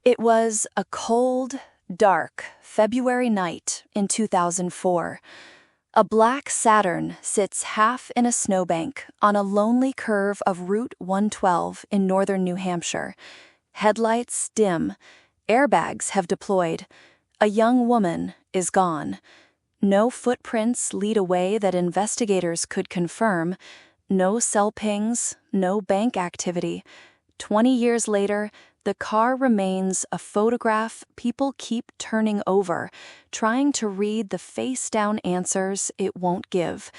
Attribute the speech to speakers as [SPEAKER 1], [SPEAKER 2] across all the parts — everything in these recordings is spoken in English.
[SPEAKER 1] It was a cold, dark February night in 2004. A black Saturn sits half in a snowbank on a lonely curve of Route 112 in northern New Hampshire. Headlights dim. Airbags have deployed. A young woman is gone. No footprints lead a way that investigators could confirm. No cell pings, no bank activity. 20 years later, the car remains a photograph people keep turning over, trying to read the face-down answers it won't give.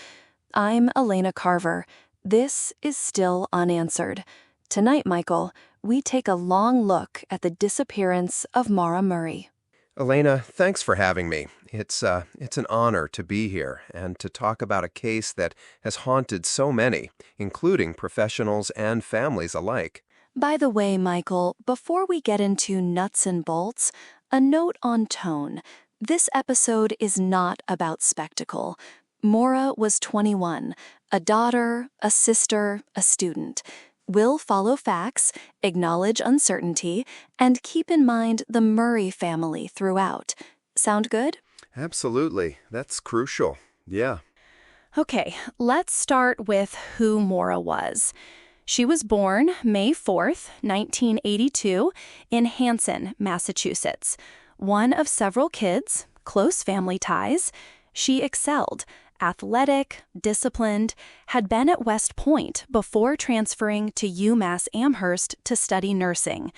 [SPEAKER 1] I'm Elena Carver. This is Still Unanswered. Tonight, Michael, we take a long look at the disappearance of Maura Murray.
[SPEAKER 2] Elena, thanks for having me. It's an honor to be here and to talk about a case that has haunted so many, including professionals and families alike.
[SPEAKER 1] By the way, Michael, before we get into nuts and bolts, a note on tone. This episode is not about spectacle. Maura was 21, a daughter, a sister, a student. We'll follow facts, acknowledge uncertainty, and keep in mind the Murray family throughout. Sound good?
[SPEAKER 2] Absolutely. That's crucial. Yeah.
[SPEAKER 1] Okay, let's start with who Maura was. She was born May 4th, 1982, in Hanson, Massachusetts. One of several kids, close family ties. She excelled, athletic, disciplined, had been at West Point before transferring to UMass Amherst to study nursing.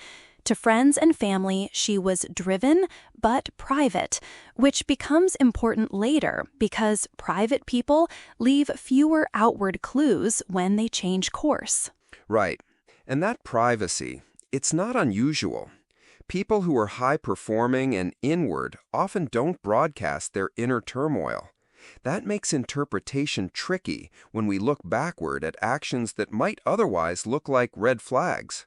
[SPEAKER 1] To friends and family, she was driven but private, which becomes important later because private people leave fewer outward clues when they change course.
[SPEAKER 2] Right. And that privacy, it's not unusual. People who are high-performing and inward often don't broadcast their inner turmoil. That makes interpretation tricky when we look backward at actions that might otherwise look like red flags.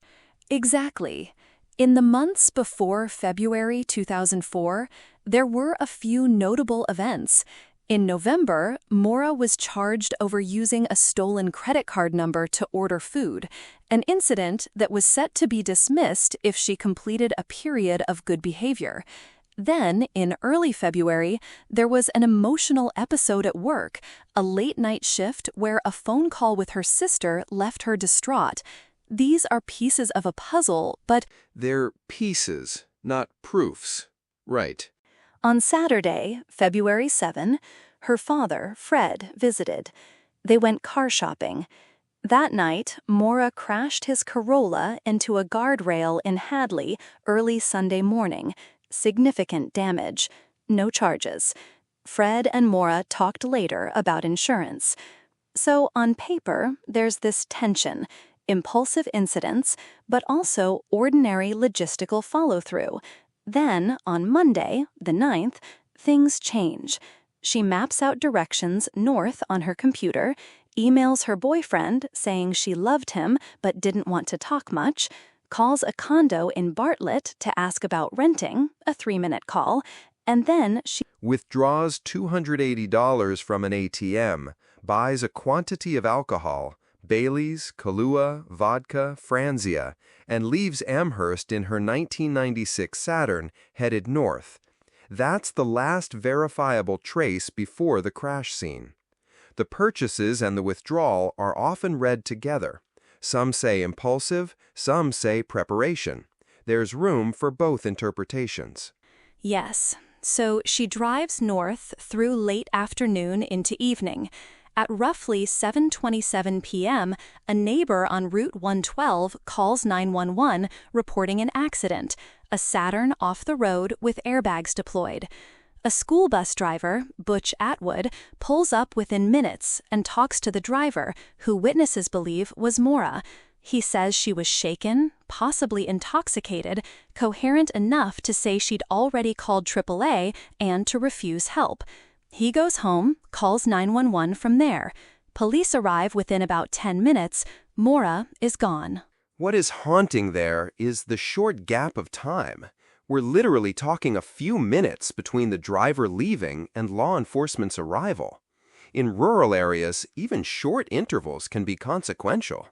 [SPEAKER 1] Exactly. In the months before February 2004, there were a few notable events. In November, Maura was charged over using a stolen credit card number to order food, an incident that was set to be dismissed if she completed a period of good behavior. Then, in early February, there was an emotional episode at work, a late-night shift where a phone call with her sister left her distraught. These are pieces of a puzzle, but
[SPEAKER 2] they're pieces, not proofs. Right.
[SPEAKER 1] On Saturday, February 7, her father, Fred, visited. They went car shopping. That night, Maura crashed his Corolla into a guardrail in Hadley early Sunday morning. Significant damage. No charges. Fred and Maura talked later about insurance. So on paper, there's this tension, impulsive incidents, but also ordinary logistical follow-through. Then, on Monday, the 9th, things change. She maps out directions north on her computer, emails her boyfriend saying she loved him but didn't want to talk much, calls a condo in Bartlett to ask about renting, a 3-minute call, and then she
[SPEAKER 2] withdraws $280 from an ATM, buys a quantity of alcohol, Bailey's, Kahlua, vodka, Franzia, and leaves Amherst in her 1996 Saturn, headed north. That's the last verifiable trace before the crash scene. The purchases and the withdrawal are often read together. Some say impulsive, some say preparation. There's room for both interpretations.
[SPEAKER 1] Yes, so she drives north through late afternoon into evening. At roughly 7:27 p.m., a neighbor on Route 112 calls 911 reporting an accident, a Saturn off the road with airbags deployed. A school bus driver, Butch Atwood, pulls up within minutes and talks to the driver, who witnesses believe was Maura. He says she was shaken, possibly intoxicated, coherent enough to say she'd already called AAA and to refuse help. He goes home, calls 911 from there. Police arrive within about 10 minutes. Maura is gone.
[SPEAKER 2] What is haunting there is the short gap of time. We're literally talking a few minutes between the driver leaving and law enforcement's arrival. In rural areas, even short intervals can be consequential.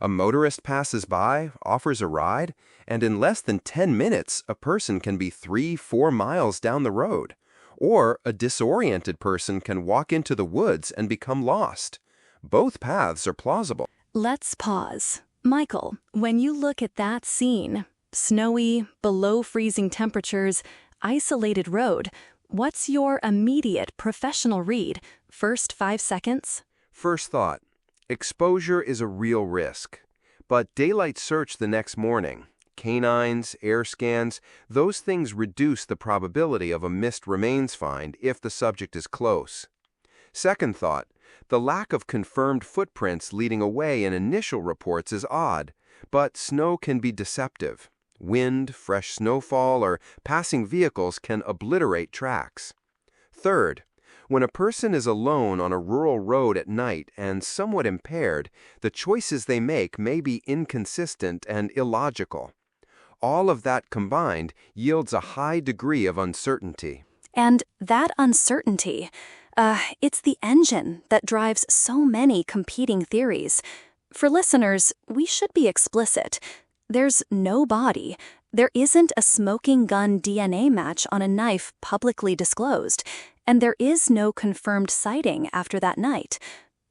[SPEAKER 2] A motorist passes by, offers a ride, and in less than 10 minutes, a person can be 3-4 miles down the road. Or a disoriented person can walk into the woods and become lost. Both paths are plausible.
[SPEAKER 1] Let's pause. Michael, when you look at that scene, snowy, below freezing temperatures, isolated road, what's your immediate professional read? First 5 seconds?
[SPEAKER 2] First thought, exposure is a real risk. But daylight search the next morning, canines, air scans, those things reduce the probability of a missed remains find if the subject is close. Second thought, the lack of confirmed footprints leading away in initial reports is odd, but snow can be deceptive. Wind, fresh snowfall, or passing vehicles can obliterate tracks. Third, when a person is alone on a rural road at night and somewhat impaired, the choices they make may be inconsistent and illogical. All of that combined yields a high degree of uncertainty.
[SPEAKER 1] And that uncertainty, it's the engine that drives so many competing theories. For listeners, we should be explicit. There's no body. There isn't a smoking gun DNA match on a knife publicly disclosed, and there is no confirmed sighting after that night.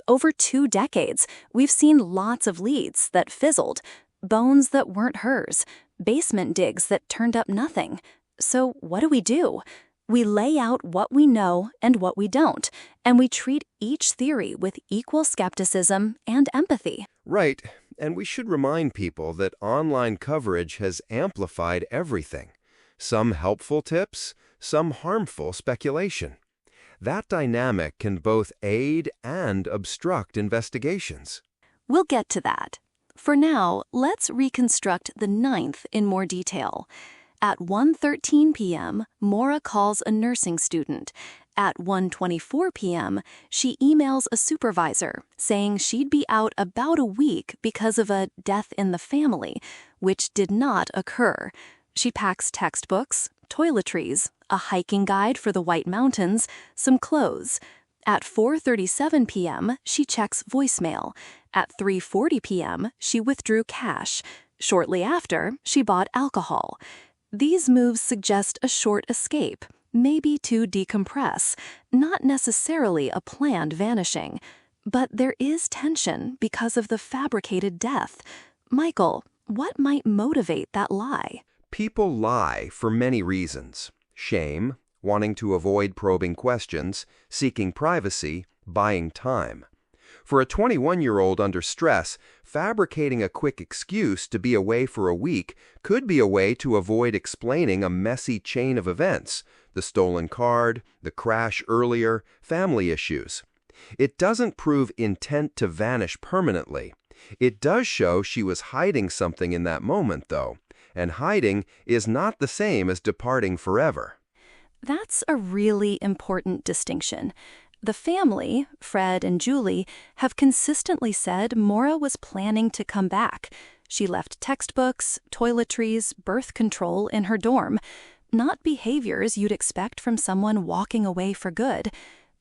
[SPEAKER 1] Over 2 decades, we've seen lots of leads that fizzled, bones that weren't hers, basement digs that turned up nothing. So what do? We lay out what we know and what we don't, and we treat each theory with equal skepticism and empathy.
[SPEAKER 2] Right, and we should remind people that online coverage has amplified everything. Some helpful tips, some harmful speculation. That dynamic can both aid and obstruct investigations.
[SPEAKER 1] We'll get to that. For now, let's reconstruct the 9th in more detail. At 1:13 p.m., Maura calls a nursing student. At 1:24 p.m., she emails a supervisor saying she'd be out about a week because of a death in the family, which did not occur. She packs textbooks, toiletries, a hiking guide for the White Mountains, some clothes. At 4:37 p.m., she checks voicemail. At 3:40 p.m., she withdrew cash. Shortly after, she bought alcohol. These moves suggest a short escape, maybe to decompress, not necessarily a planned vanishing. But there is tension because of the fabricated death. Michael, what might motivate that lie?
[SPEAKER 2] People lie for many reasons. Shame, wanting to avoid probing questions, seeking privacy, buying time. For a 21-year-old under stress, fabricating a quick excuse to be away for a week could be a way to avoid explaining a messy chain of events, the stolen card, the crash earlier, family issues. It doesn't prove intent to vanish permanently. It does show she was hiding something in that moment, though, and hiding is not the same as departing forever.
[SPEAKER 1] That's a really important distinction. The family, Fred and Julie, have consistently said Maura was planning to come back. She left textbooks, toiletries, birth control in her dorm. Not behaviors you'd expect from someone walking away for good.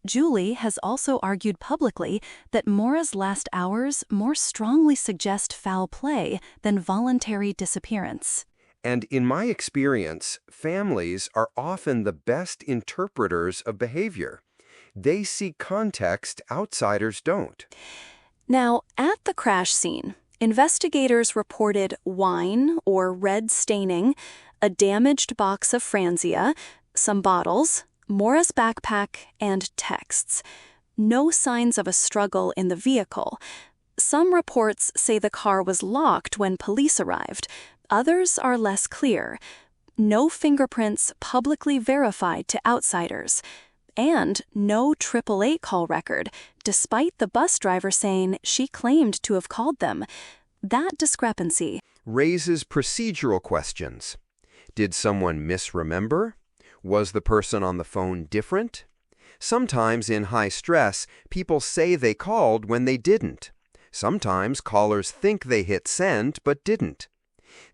[SPEAKER 1] Julie has also argued publicly that Maura's last hours more strongly suggest foul play than voluntary disappearance.
[SPEAKER 2] And in my experience, families are often the best interpreters of behavior. They see context outsiders don't.
[SPEAKER 1] Now, at the crash scene, investigators reported wine or red staining, a damaged box of Franzia, some bottles, Maura's backpack, and texts. No signs of a struggle in the vehicle. Some reports say the car was locked when police arrived. Others are less clear. No fingerprints publicly verified to outsiders. And no 888 call record, despite the bus driver saying she claimed to have called them. That discrepancy
[SPEAKER 2] raises procedural questions. Did someone misremember? Was the person on the phone different? Sometimes in high stress, people say they called when they didn't. Sometimes callers think they hit send but didn't.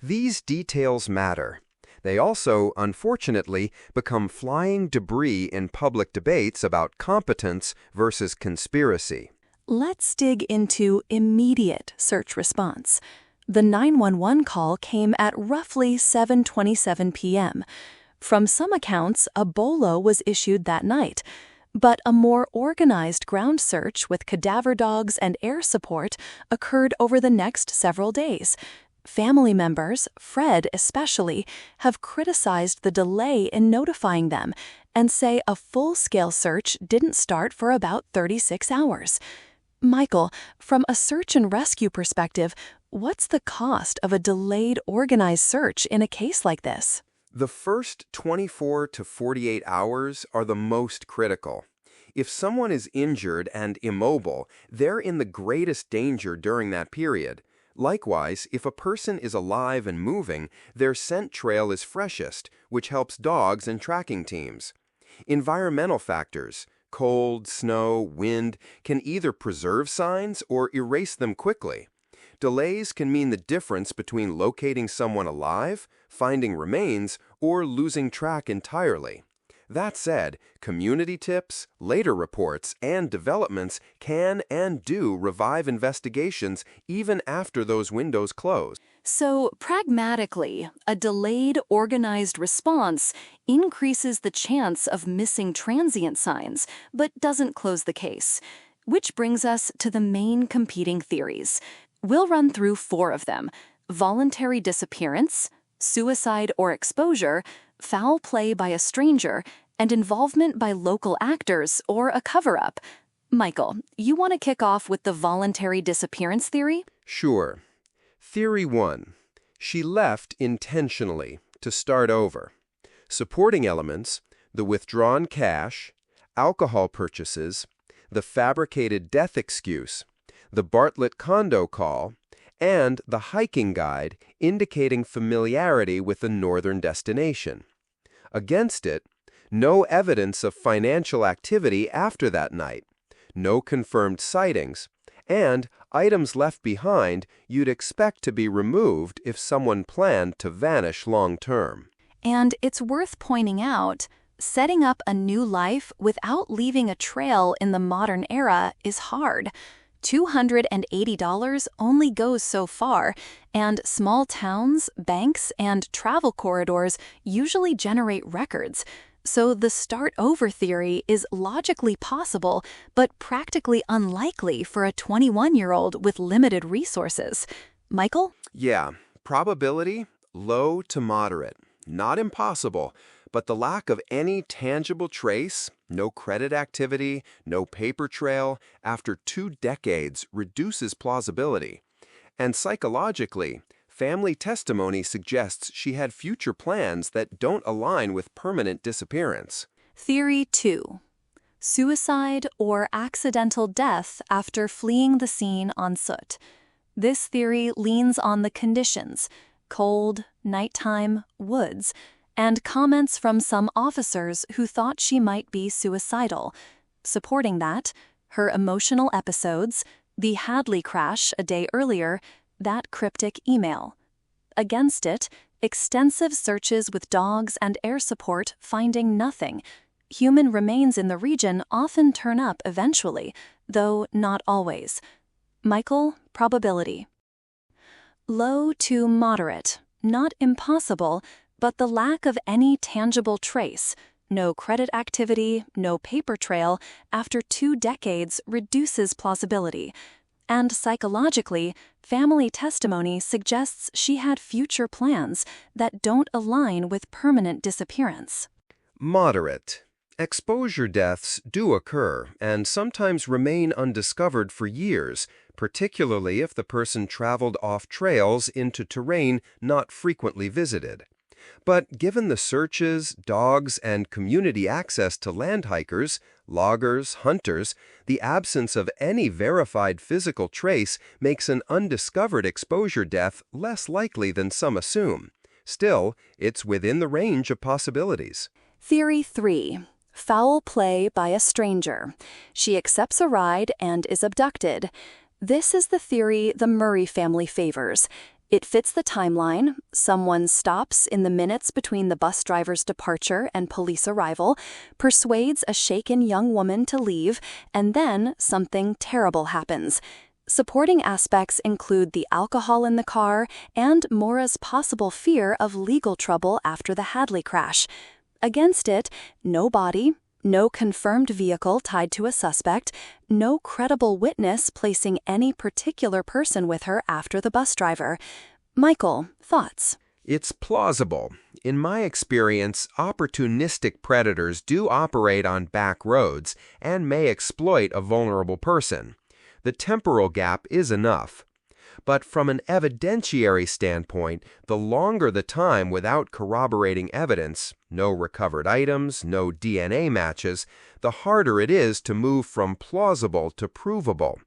[SPEAKER 2] These details matter. They also, unfortunately, become flying debris in public debates about competence versus conspiracy.
[SPEAKER 1] Let's dig into immediate search response. The 911 call came at roughly 7:27 p.m. From some accounts, a bolo was issued that night, but a more organized ground search with cadaver dogs and air support occurred over the next several days. Family members, Fred especially, have criticized the delay in notifying them and say a full-scale search didn't start for about 36 hours. Michael, from a search and rescue perspective, what's the cost of a delayed organized search in a case like this?
[SPEAKER 2] The first 24 to 48 hours are the most critical. If someone is injured and immobile, they're in the greatest danger during that period. Likewise, if a person is alive and moving, their scent trail is freshest, which helps dogs and tracking teams. Environmental factors, cold, snow, wind, can either preserve signs or erase them quickly. Delays can mean the difference between locating someone alive, finding remains, or losing track entirely. That said, community tips, later reports, and developments can and do revive investigations even after those windows close.
[SPEAKER 1] So, pragmatically, a delayed, organized response increases the chance of missing transient signs, but doesn't close the case. Which brings us to the main competing theories. We'll run through 4 of them: voluntary disappearance, suicide or exposure, foul play by a stranger, and involvement by local actors or a cover-up. Michael, you want to kick off with the voluntary disappearance theory?
[SPEAKER 2] Sure. Theory 1. She left intentionally to start over. Supporting elements: the withdrawn cash, alcohol purchases, the fabricated death excuse, the Bartlett condo call, and the hiking guide indicating familiarity with the northern destination. Against it, no evidence of financial activity after that night, no confirmed sightings, and items left behind you'd expect to be removed if someone planned to vanish long-term.
[SPEAKER 1] And it's worth pointing out, setting up a new life without leaving a trail in the modern era is hard. $280 only goes so far, and small towns, banks, and travel corridors usually generate records. So the start-over theory is logically possible, but practically unlikely for a 21-year-old with limited resources. Michael?
[SPEAKER 2] Yeah, probability, low to moderate. Not impossible, but the lack of any tangible trace, no credit activity, no paper trail, after 2 decades reduces plausibility. And psychologically, family testimony suggests she had future plans that don't align with permanent disappearance.
[SPEAKER 1] Theory 2. Suicide or accidental death after fleeing the scene on foot. This theory leans on the conditions: cold, nighttime, woods, and comments from some officers who thought she might be suicidal. Supporting that, her emotional episodes, the Hadley crash a day earlier, that cryptic email. Against it, extensive searches with dogs and air support finding nothing. Human remains in the region often turn up eventually, though not always. Michael, probability. Low to moderate, not impossible, but the lack of any tangible trace, no credit activity, no paper trail, after 2 decades reduces plausibility. And psychologically, family testimony suggests she had future plans that don't align with permanent disappearance.
[SPEAKER 2] Moderate. Exposure deaths do occur and sometimes remain undiscovered for years, particularly if the person traveled off trails into terrain not frequently visited. But given the searches, dogs, and community access to land hikers, loggers, hunters, the absence of any verified physical trace makes an undiscovered exposure death less likely than some assume. Still, it's within the range of possibilities.
[SPEAKER 1] Theory 3. Foul play by a stranger. She accepts a ride and is abducted. This is the theory the Murray family favors. It fits the timeline. Someone stops in the minutes between the bus driver's departure and police arrival, persuades a shaken young woman to leave, and then something terrible happens. Supporting aspects include the alcohol in the car and Maura's possible fear of legal trouble after the Hadley crash. Against it, no body, no confirmed vehicle tied to a suspect, no credible witness placing any particular person with her after the bus driver. Michael, thoughts?
[SPEAKER 2] It's plausible. In my experience, opportunistic predators do operate on back roads and may exploit a vulnerable person. The temporal gap is enough. But from an evidentiary standpoint, the longer the time without corroborating evidence, no recovered items, no DNA matches, the harder it is to move from plausible to provable.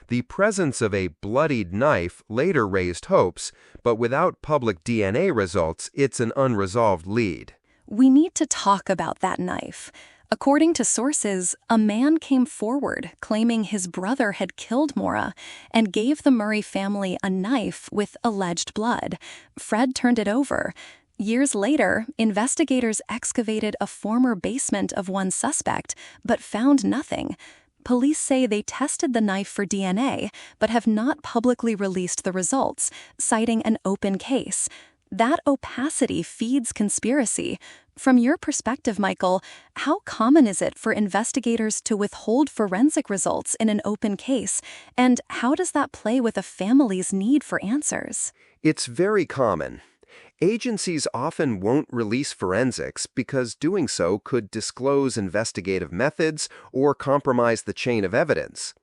[SPEAKER 2] The presence of a bloodied knife later raised hopes, but without public DNA results, it's an unresolved lead.
[SPEAKER 1] We need to talk about that knife. According to sources, a man came forward claiming his brother had killed Maura and gave the Murray family a knife with alleged blood. Fred turned it over. Years later, investigators excavated a former basement of one suspect, but found nothing. Police say they tested the knife for DNA, but have not publicly released the results, citing an open case. That opacity feeds conspiracy. From your perspective, Michael, how common is it for investigators to withhold forensic results in an open case, and how does that play with a family's need for answers?
[SPEAKER 2] It's very common. Agencies often won't release forensics because doing so could disclose investigative methods or compromise the chain of evidence.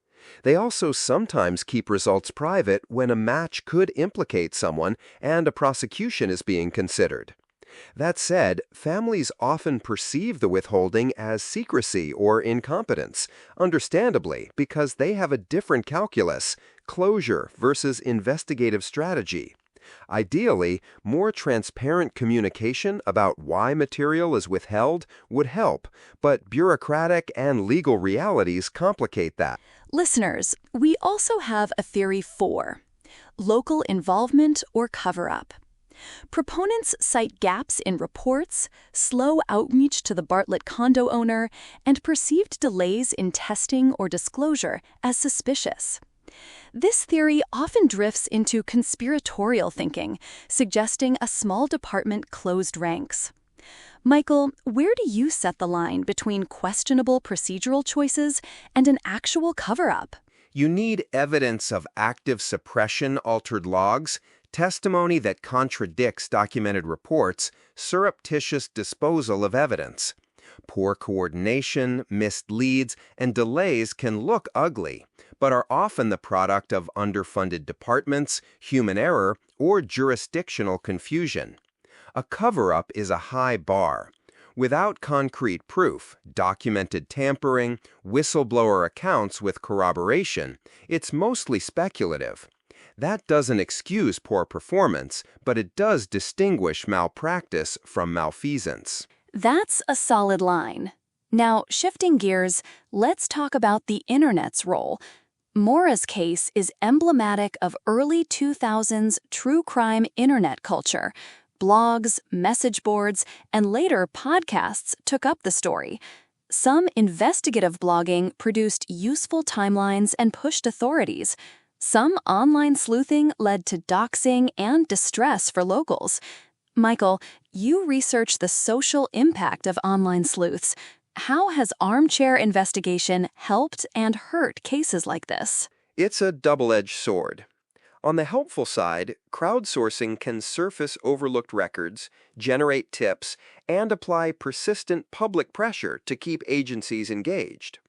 [SPEAKER 2] They also sometimes keep results private when a match could implicate someone and a prosecution is being considered. That said, families often perceive the withholding as secrecy or incompetence, understandably, because they have a different calculus, closure versus investigative strategy. Ideally, more transparent communication about why material is withheld would help, but bureaucratic and legal realities complicate that.
[SPEAKER 1] Listeners, we also have a theory 4: local involvement or cover-up. Proponents cite gaps in reports, slow outreach to the Bartlett condo owner, and perceived delays in testing or disclosure as suspicious. This theory often drifts into conspiratorial thinking, suggesting a small department closed ranks. Michael, where do you set the line between questionable procedural choices and an actual cover-up?
[SPEAKER 2] You need evidence of active suppression, altered logs, testimony that contradicts documented reports, surreptitious disposal of evidence. Poor coordination, missed leads, and delays can look ugly, but are often the product of underfunded departments, human error, or jurisdictional confusion. A cover-up is a high bar. Without concrete proof, documented tampering, whistleblower accounts with corroboration, it's mostly speculative. That doesn't excuse poor performance, but it does distinguish malpractice from malfeasance.
[SPEAKER 1] That's a solid line. Now, shifting gears, let's talk about the Internet's role. Maura's case is emblematic of early 2000s true crime Internet culture. Blogs, message boards, and later podcasts took up the story. Some investigative blogging produced useful timelines and pushed authorities. Some online sleuthing led to doxing and distress for locals. Michael, you research the social impact of online sleuths. How has armchair investigation helped and hurt cases like this?
[SPEAKER 2] It's a double-edged sword. On the helpful side, crowdsourcing can surface overlooked records, generate tips, and apply persistent public pressure to keep agencies engaged.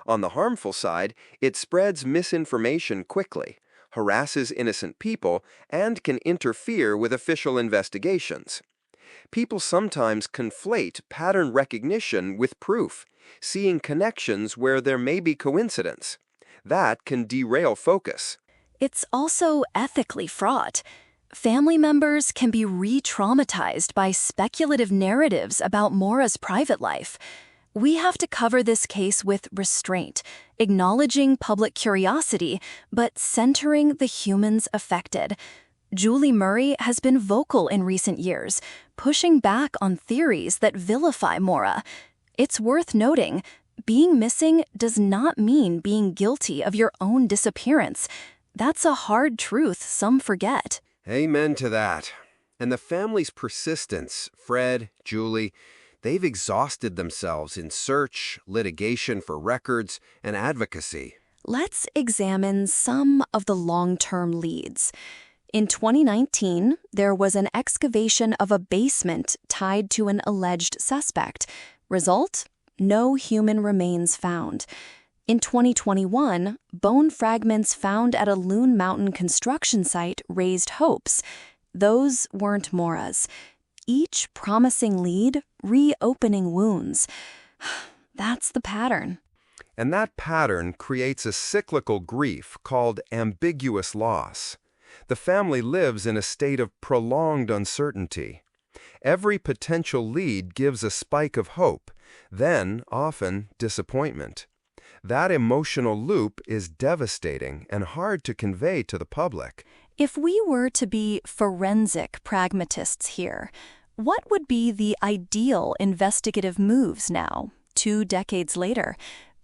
[SPEAKER 2] On the harmful side, it spreads misinformation quickly, harasses innocent people, and can interfere with official investigations. People sometimes conflate pattern recognition with proof, seeing connections where there may be coincidence. That can derail focus.
[SPEAKER 1] It's also ethically fraught. Family members can be re-traumatized by speculative narratives about Maura's private life. We have to cover this case with restraint, acknowledging public curiosity, but centering the humans affected. Julie Murray has been vocal in recent years, pushing back on theories that vilify Maura. It's worth noting, being missing does not mean being guilty of your own disappearance. That's a hard truth some forget.
[SPEAKER 2] Amen to that. And the family's persistence, Fred, Julie, they've exhausted themselves in search, litigation for records, and advocacy.
[SPEAKER 1] Let's examine some of the long-term leads. In 2019, there was an excavation of a basement tied to an alleged suspect. Result? No human remains found. In 2021, bone fragments found at a Loon Mountain construction site raised hopes. Those weren't Maura's. Each promising lead, reopening wounds. That's the pattern.
[SPEAKER 2] And that pattern creates a cyclical grief called ambiguous loss. The family lives in a state of prolonged uncertainty. Every potential lead gives a spike of hope, then, often, disappointment. That emotional loop is devastating and hard to convey to the public.
[SPEAKER 1] If we were to be forensic pragmatists here, what would be the ideal investigative moves now, 2 decades later?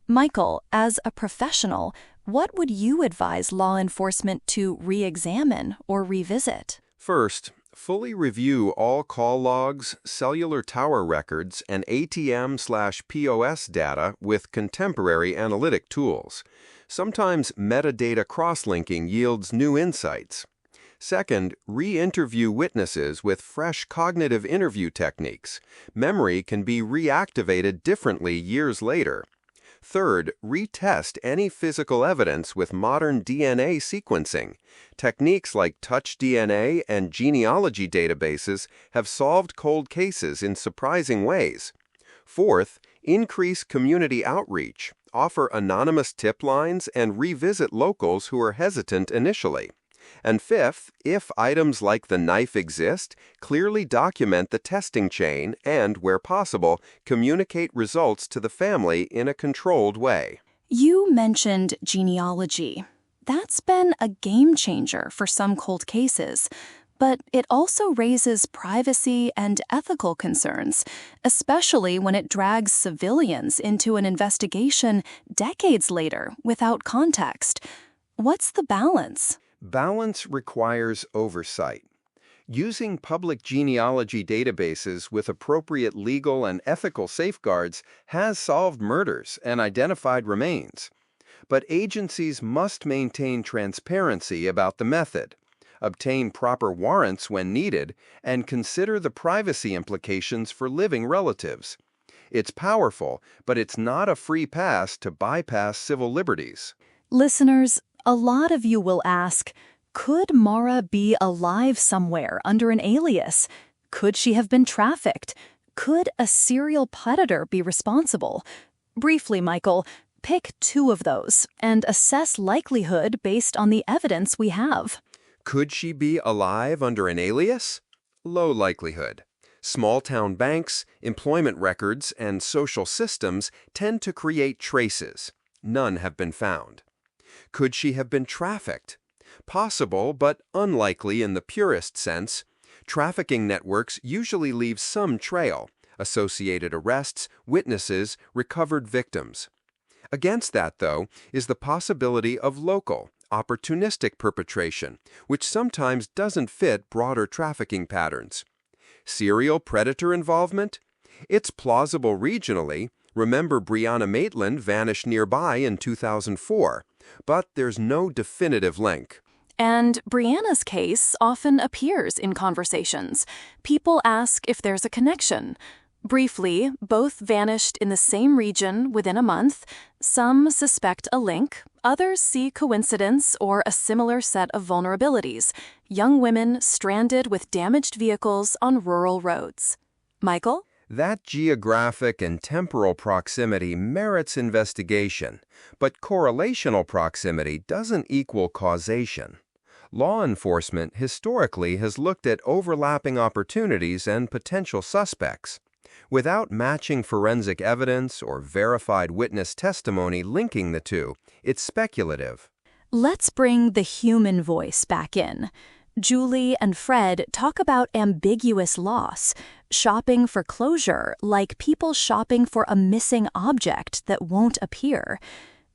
[SPEAKER 1] Michael, as a professional, what would you advise law enforcement to re-examine or revisit?
[SPEAKER 2] First, fully review all call logs, cellular tower records, and ATM/POS data with contemporary analytic tools. Sometimes metadata cross-linking yields new insights. Second, re-interview witnesses with fresh cognitive interview techniques. Memory can be reactivated differently years later. Third, retest any physical evidence with modern DNA sequencing. Techniques like touch DNA and genealogy databases have solved cold cases in surprising ways. Fourth, increase community outreach, offer anonymous tip lines, and revisit locals who are hesitant initially. And fifth, if items like the knife exist, clearly document the testing chain and, where possible, communicate results to the family in a controlled way.
[SPEAKER 1] You mentioned genealogy. That's been a game changer for some cold cases, but it also raises privacy and ethical concerns, especially when it drags civilians into an investigation decades later without context. What's the balance?
[SPEAKER 2] Balance requires oversight. Using public genealogy databases with appropriate legal and ethical safeguards has solved murders and identified remains. But agencies must maintain transparency about the method, obtain proper warrants when needed, and consider the privacy implications for living relatives. It's powerful, but it's not a free pass to bypass civil liberties.
[SPEAKER 1] Listeners, a lot of you will ask, could Maura be alive somewhere under an alias? Could she have been trafficked? Could a serial predator be responsible? Briefly, Michael, pick 2 of those and assess likelihood based on the evidence we have.
[SPEAKER 2] Could she be alive under an alias? Low likelihood. Small-town banks, employment records, and social systems tend to create traces. None have been found. Could she have been trafficked? Possible, but unlikely in the purest sense. Trafficking networks usually leave some trail, associated arrests, witnesses, recovered victims. Against that, though, is the possibility of local, opportunistic perpetration, which sometimes doesn't fit broader trafficking patterns. Serial predator involvement? It's plausible regionally. Remember, Breonna Maitland vanished nearby in 2004. But there's no definitive link.
[SPEAKER 1] And Brianna's case often appears in conversations. People ask if there's a connection. Briefly, both vanished in the same region within a month. Some suspect a link. Others see coincidence or a similar set of vulnerabilities. Young women stranded with damaged vehicles on rural roads. Michael?
[SPEAKER 2] That geographic and temporal proximity merits investigation, but correlational proximity doesn't equal causation. Law enforcement historically has looked at overlapping opportunities and potential suspects. Without matching forensic evidence or verified witness testimony linking the two, it's speculative.
[SPEAKER 1] Let's bring the human voice back in. Julie and Fred talk about ambiguous loss, shopping for closure, like people shopping for a missing object that won't appear.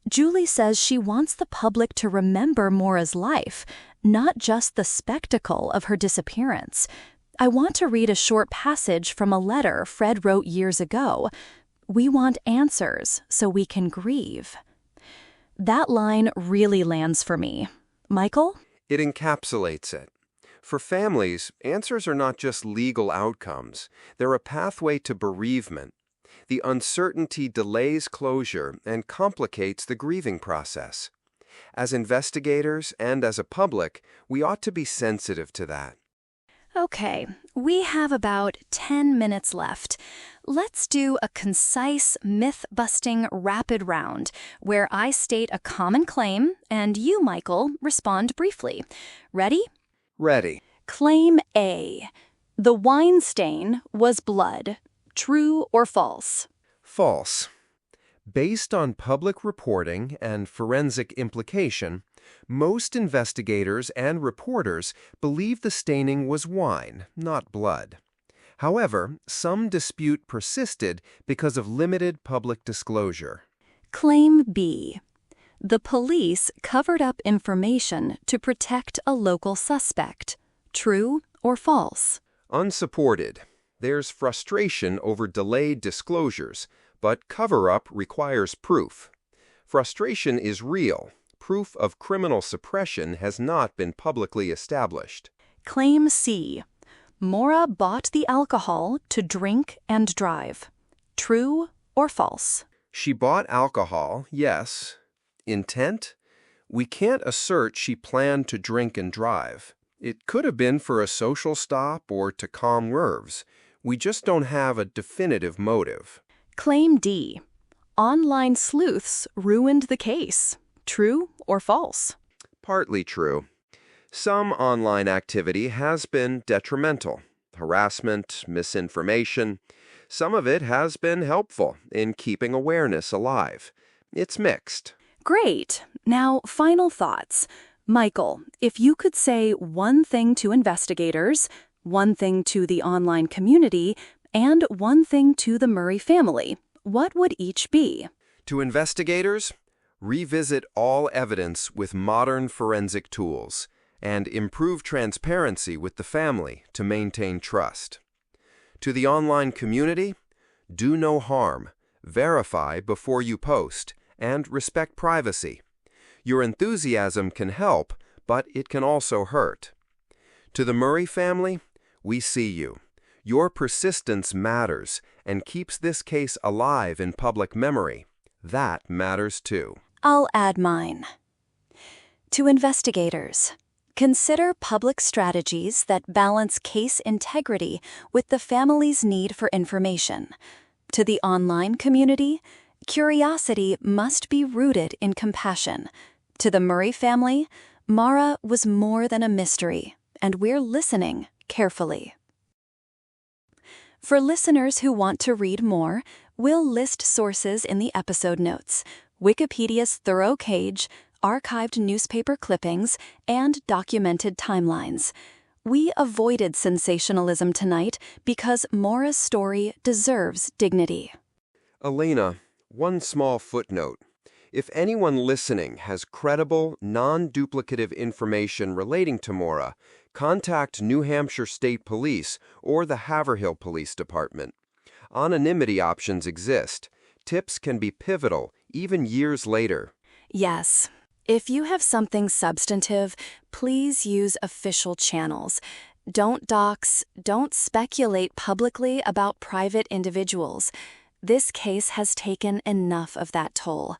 [SPEAKER 1] Julie says she wants the public to remember Maura's life, not just the spectacle of her disappearance. I want to read a short passage from a letter Fred wrote years ago. "We want answers so we can grieve." That line really lands for me. Michael?
[SPEAKER 2] It encapsulates it. For families, answers are not just legal outcomes. They're a pathway to bereavement. The uncertainty delays closure and complicates the grieving process. As investigators and as a public, we ought to be sensitive to that.
[SPEAKER 1] Okay, we have about 10 minutes left. Let's do a concise, myth-busting rapid round where I state a common claim and you, Michael, respond briefly. Ready?
[SPEAKER 2] Ready.
[SPEAKER 1] Claim A. The wine stain was blood. True or false?
[SPEAKER 2] False. Based on public reporting and forensic implication, most investigators and reporters believe the staining was wine, not blood. However, some dispute persisted because of limited public disclosure.
[SPEAKER 1] Claim B. The police covered up information to protect a local suspect. True or false?
[SPEAKER 2] Unsupported. There's frustration over delayed disclosures, but cover-up requires proof. Frustration is real. Proof of criminal suppression has not been publicly established.
[SPEAKER 1] Claim C. Maura bought the alcohol to drink and drive. True or false?
[SPEAKER 2] She bought alcohol, yes. Intent? We can't assert she planned to drink and drive. It could have been for a social stop or to calm nerves. We just don't have a definitive motive.
[SPEAKER 1] Claim D. Online sleuths ruined the case. True or false?
[SPEAKER 2] Partly true. Some online activity has been detrimental. Harassment, misinformation. Some of it has been helpful in keeping awareness alive. It's mixed.
[SPEAKER 1] Great. Now, final thoughts. Michael, if you could say one thing to investigators, one thing to the online community, and one thing to the Murray family, what would each be?
[SPEAKER 2] To investigators, revisit all evidence with modern forensic tools and improve transparency with the family to maintain trust. To the online community, do no harm, verify before you post, and respect privacy. Your enthusiasm can help, but it can also hurt. To the Murray family, we see you. Your persistence matters and keeps this case alive in public memory. That matters too.
[SPEAKER 1] I'll add mine. To investigators, consider public strategies that balance case integrity with the family's need for information. To the online community, curiosity must be rooted in compassion. To the Murray family, Maura was more than a mystery, and we're listening carefully. For listeners who want to read more, we'll list sources in the episode notes, Wikipedia's thorough page, archived newspaper clippings, and documented timelines. We avoided sensationalism tonight because Maura's story deserves dignity.
[SPEAKER 2] Elena, one small footnote. If anyone listening has credible, non-duplicative information relating to Maura, contact New Hampshire State Police or the Haverhill Police Department. Anonymity options exist. Tips can be pivotal, even years later.
[SPEAKER 1] Yes. If you have something substantive, please use official channels. Don't dox, don't speculate publicly about private individuals. This case has taken enough of that toll.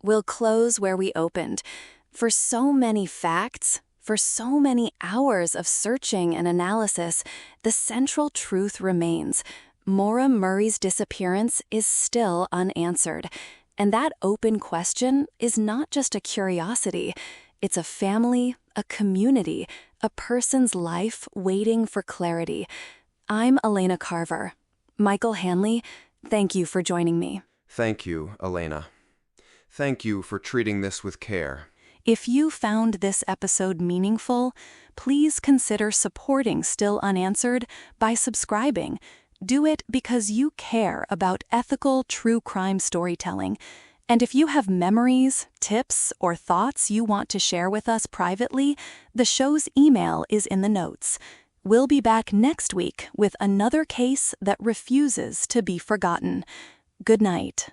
[SPEAKER 1] We'll close where we opened. For so many facts, for so many hours of searching and analysis, the central truth remains. Maura Murray's disappearance is still unanswered. And that open question is not just a curiosity. It's a family, a community, a person's life waiting for clarity. I'm Elena Carver. Michael Hanley, thank you for joining me.
[SPEAKER 2] Thank you, Elena. Thank you for treating this with care.
[SPEAKER 1] If you found this episode meaningful, please consider supporting Still Unanswered by subscribing. Do it because you care about ethical true crime storytelling. And if you have memories, tips, or thoughts you want to share with us privately, the show's email is in the notes. We'll be back next week with another case that refuses to be forgotten. Good night.